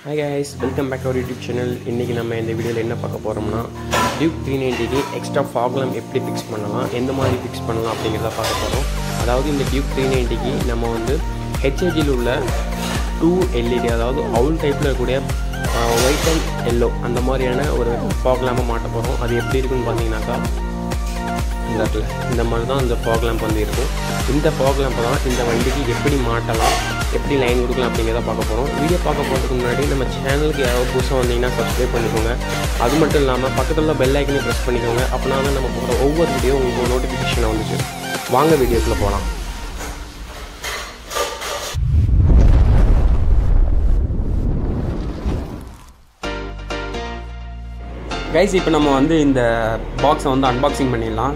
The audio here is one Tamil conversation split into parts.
Hi guys, welcome back to our YouTube channel. இன்னைக்கு நம்ம இந்த வீடியோல என்ன பார்க்க போறோம்னா Duke 390 க்கு எக்ஸ்ட்ரா fog lamp எப்படி fix பண்ணலாம், எந்த மாதிரி fix பண்ணலாம் அப்படிங்கறத பார்க்க போறோம். அதாவது இந்த Duke 390 க்கு நம்ம வந்து HID ல உள்ள 2 LED அதாவது owl டைப்ல இருக்கக்கூடிய white and yellow அந்த மாதிரியான ஒரு fog lamp மாட்ட போறோம். அது எப்படி இருக்குன்னு பாத்தீங்கன்னாக்கா இந்த மாதிரி தான் இந்த fog lamp வந்து இருக்கும். இந்த fog lamp தான் இந்த வண்டிக்கு எப்படி மாட்டலாம், எப்படி லைன் கொடுக்கலாம் அப்படிங்கிறத பார்க்க போகிறோம். வீடியோ பார்க்க போகிறதுக்கு முன்னாடி நம்ம சேனலுக்கு யாராவது புதுசாக வந்தீங்கன்னா சப்ஸ்கிரைப் பண்ணிக்கோங்க. அது மட்டும் இல்லாமல் பக்கத்தில் உள்ள பெல் ஐக்கனை ப்ரெஸ் பண்ணிக்கோங்க. அப்படின்னா தான் நம்ம போகிற ஒவ்வொரு வீடியோ உங்களுக்கு நோட்டிஃபிகேஷன் வந்துச்சு. வாங்க வீடியோக்குள்ளே போகலாம். கைஸ், இப்போ நம்ம வந்து இந்த பாக்ஸை வந்து அன்பாக்சிங் பண்ணிடலாம்.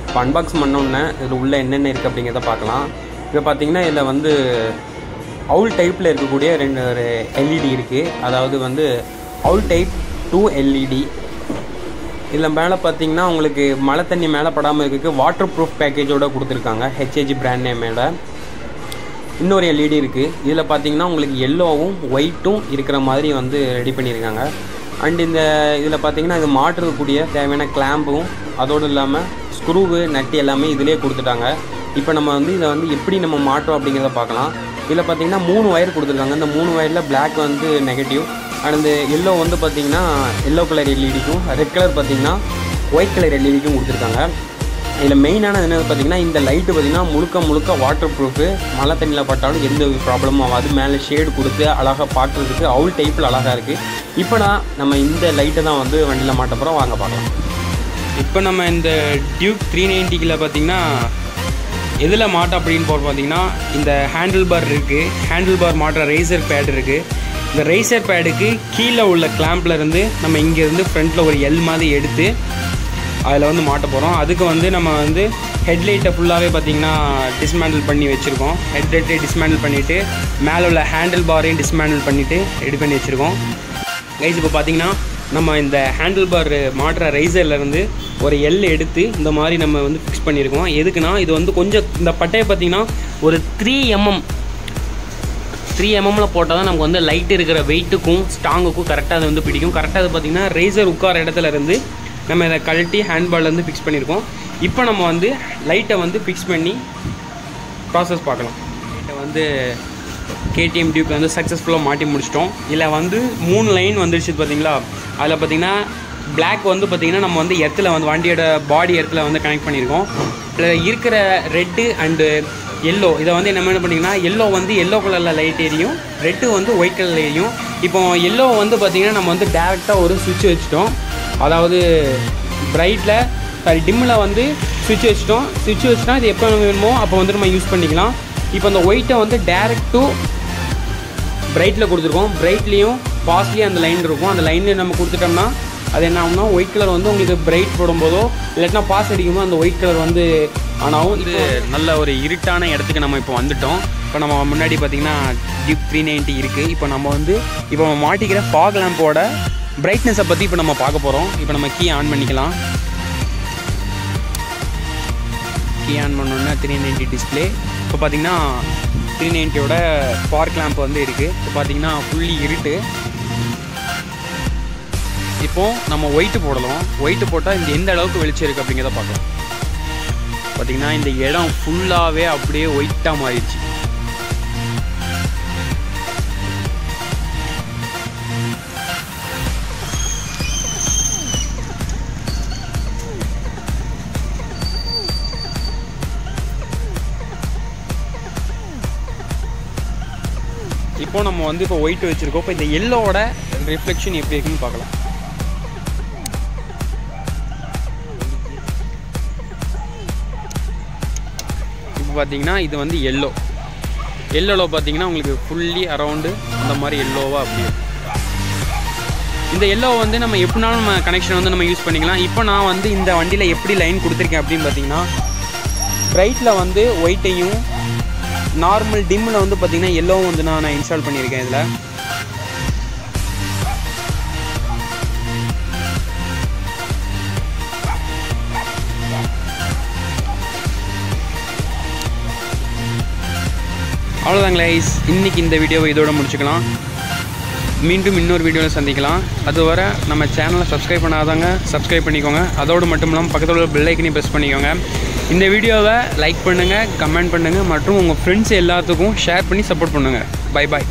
இப்போ அன்பாக்ஸ் பண்ணோன்னே இதில் உள்ளே என்னென்ன இருக்குது அப்படிங்கிறத பார்க்கலாம். இப்போ பார்த்தீங்கன்னா இதில் வந்து அவுல் டைப்பில் இருக்கக்கூடிய ஒரு எல்இடி இருக்குது. அதாவது வந்து அவுல் டைப் 2 எல்இடி. இதில் மேலே பார்த்தீங்கன்னா உங்களுக்கு மழை தண்ணி மேலே படாமல் இருக்கிறதுக்கு வாட்டர் ப்ரூஃப் பேக்கேஜோடு கொடுத்துருக்காங்க. HID பிராண்ட் நேம் மேலே இன்னொரு எல்இடி இருக்குது. இதில் பார்த்தீங்கன்னா உங்களுக்கு எல்லோவும் ஒயிட்டும் இருக்கிற மாதிரி வந்து ரெடி பண்ணியிருக்காங்க. அண்ட் இந்த இதில் பார்த்தீங்கன்னா இது மாட்டுறதுக்கூடிய தேவையான கிளாம்பும் அதோடு இல்லாமல் ஸ்க்ரூவு நட்டு எல்லாமே இதிலே கொடுத்துட்டாங்க. இப்போ நம்ம வந்து இதை வந்து எப்படி நம்ம மாட்டோம் அப்படிங்கிறத பார்க்கலாம். இதில் பார்த்தீங்கன்னா 3 ஒயர் கொடுத்துருக்காங்க. இந்த 3 ஒயரில் பிளாக் வந்து நெகட்டிவ், அண்ட் இந்த எல்லோ வந்து பார்த்தீங்கன்னா எல்லோ கலர் எல்இடிக்கும், ரெட் கலர் பார்த்தீங்கன்னா ஒயிட் கலர் எல்இடிக்கும் கொடுத்துருக்காங்க. இதில் மெயினானது என்னது பார்த்தீங்கன்னா இந்த லைட்டு பார்த்தீங்கன்னா முழுக்க வாட்டர் ப்ரூஃபு. மழை தண்ணியில் பட்டாலும் எந்த ப்ராப்ளமும் ஆகாது. மேலே ஷேடு கொடுத்து அழகாக பார்க்குறதுக்கு அவுல் டைப்பில் அழகாக இருக்குது. இப்போ நம்ம இந்த லைட்டை தான் வந்து வண்டியில் மாட்ட போகிறோம். வாங்க பார்க்கலாம். இப்போ நம்ம இந்த டியூக் 390ல பார்த்தீங்கன்னா எதில் மாட்ட அப்படின்னு பார்த்தீங்கன்னா இந்த ஹேண்டில் பார் இருக்குது. ஹேண்டில் பார் மாட்டுற ரேசர் பேட் இருக்குது. இந்த ரேசர் பேடுக்கு கீழே உள்ள கிளாம்ப்லேருந்து நம்ம இங்கேருந்து ஃப்ரண்ட்டில் ஒரு எல் மாதிரி எடுத்து அதில் வந்து மாட்ட போகிறோம். அதுக்கு வந்து நம்ம வந்து ஹெட்லைட்டை ஃபுல்லாகவே பார்த்திங்கன்னா டிஸ்மேண்டில் பண்ணி வச்சுருக்கோம். ஹெட்லைட்டை டிஸ்மேண்டில் பண்ணிவிட்டு மேலே உள்ள ஹேண்டில் பாரையும் டிஸ்மேண்டில் பண்ணிவிட்டு ரெடி பண்ணி வச்சுருக்கோம். கைஸ், இப்போ பார்த்திங்கன்னா நம்ம இந்த ஹேண்டில் பார் மாட்டுற ரைசர்லேருந்து ஒரு எல் எடுத்து இந்த மாதிரி நம்ம வந்து ஃபிக்ஸ் பண்ணியிருக்கோம். எதுக்குன்னா இது வந்து கொஞ்சம் இந்த பட்டையை பார்த்திங்கன்னா ஒரு 3 mm போட்டால் தான் நமக்கு வந்து லைட் இருக்கிற வெயிட்டுக்கும் ஸ்ட்ராங்குக்கும் கரெக்டாக அது வந்து பிடிக்கும். கரெக்டாக அது பார்த்திங்கன்னா ரேசர் உட்கார இடத்துல இருந்து நம்ம இதை கழட்டி ஹேண்ட்பால்லேருந்து ஃபிக்ஸ் பண்ணியிருக்கோம். இப்போ நம்ம வந்து லைட்டை வந்து ஃபிக்ஸ் பண்ணி ப்ராசஸ் பார்க்கலாம். லைட்டை வந்து KTM டியூக் வந்து சக்ஸஸ்ஃபுல்லாக மாட்டி முடிச்சிட்டோம். இதில் வந்து 3 லைன் வந்துடுச்சு பார்த்தீங்களா. அதில் பார்த்தீங்கன்னா பிளாக் வந்து பார்த்திங்கன்னா நம்ம வந்து எர்த்தில் வந்து வண்டியோட பாடி எர்த்தில் வந்து கனெக்ட் பண்ணியிருக்கோம். இதில் இருக்கிற ரெட்டு அண்டு எல்லோ இதை வந்து என்ன பண்ணிங்கன்னா எல்லோ வந்து எல்லோ கலரில் லைட் எரியும், ரெட்டு வந்து ஒயிட் கலரில் எரியும். இப்போ எல்லோ வந்து பார்த்திங்கன்னா நம்ம வந்து டேரெக்டாக ஒரு சுவிட்ச் வச்சுட்டோம். அதாவது டிம்மில் வந்து சுவிட்ச் வச்சுட்டோம். சுவிட்ச் வச்சுட்டா இது எப்போ வேணுமோ அப்போ வந்து நம்ம யூஸ் பண்ணிக்கலாம். இப்போ அந்த ஒயிட்டை வந்து டேரெக்ட் டு பிரைட்டில் கொடுத்துருக்கோம். பிரைட்லேயும் பாஸ்ட்லேயும் அந்த லைன் இருக்கும். அந்த லைனில் நம்ம கொடுத்துட்டோம்னா அது என்ன ஆகும்னா ஒயிட் கலர் வந்து உங்களுக்கு பிரைட் போடும்போதோ இல்லாட்டினா பாஸ் அடிக்கும்போது அந்த ஒயிட் கலர் வந்து ஆனாலும் இது நல்ல ஒரு இருட்டான இடத்துக்கு நம்ம இப்போ வந்துட்டோம். இப்போ நம்ம முன்னாடி பார்த்திங்கன்னா டியூக் 390 இருக்குது. இப்போ நம்ம மாட்டிக்கிற ஃபாக் லேம்போட பிரைட்னஸை பற்றி இப்போ நம்ம பார்க்க போகிறோம். இப்போ நம்ம கீ ஆன் பண்ணிக்கலாம். கீ ஆன் பண்ணோன்னா 390 டிஸ்பிளே. இப்போ பார்த்திங்கன்னா 390யோட ஸ்பார்க் லேம்ப் வந்து இருக்குது. இப்போ பார்த்திங்கன்னா ஃபுல்லி இருட்டு. இப்போது நம்ம ஒயிட்டு போடலாம். ஒயிட்டு போட்டால் இந்த எந்த அளவுக்கு வெளிச்சம் இருக்குது அப்படிங்கிறத பார்க்கலாம். பார்த்திங்கன்னா இந்த இடம் ஃபுல்லாகவே அப்படியே ஒயிட்டாக மாறிடுச்சு. இப்போ நம்ம வந்து இப்போ ஒயிட் வச்சுருக்கோம். இப்போ இந்த எல்லோட ரிஃப்ளெக்ஷன் எப்படி இருக்குன்னு பார்க்கலாம். இப்போ பார்த்தீங்கன்னா இது வந்து எல்லோவில் பார்த்தீங்கன்னா உங்களுக்கு ஃபுல்லி அரவுண்டு அந்த மாதிரி எல்லோவாக அப்படி இருக்கும். இந்த எல்லோவை வந்து நம்ம எப்படினாலும் நம்ம கனெக்ஷன் வந்து நம்ம யூஸ் பண்ணிக்கலாம். இப்போ நான் வந்து இந்த வண்டியில் எப்படி லைன் கொடுத்துருக்கேன் அப்படின்னு பார்த்தீங்கன்னா ரைட்டில் வந்து ஒயிட்டையும் நார்மல் டிம்மில் வந்து பார்த்திங்கன்னா எல்லோவும் வந்து நான் இன்ஸ்டால் பண்ணியிருக்கேன். இதில் அவ்வளோதாங்க கைஸ், இன்றைக்கி இந்த வீடியோவை இதோட முடிச்சுக்கலாம். மீண்டும் இன்னொரு வீடியோவில் சந்திக்கலாம். அதுவரை நம்ம சேனலை சப்ஸ்கிரைப் பண்ணாதவங்க சப்ஸ்கிரைப் பண்ணிக்கோங்க. அதோடு மட்டும் இல்லாமல் பக்கத்தில் உள்ள பெல் ஐக்கனையும் ப்ரெஸ் பண்ணிக்கோங்க. இந்த வீடியோவை லைக் பண்ணுங்கள், கமெண்ட் பண்ணுங்கள் மற்றும் உங்கள் ஃப்ரெண்ட்ஸ் எல்லாத்துக்கும் ஷேர் பண்ணி சப்போர்ட் பண்ணுங்கள். Bye bye.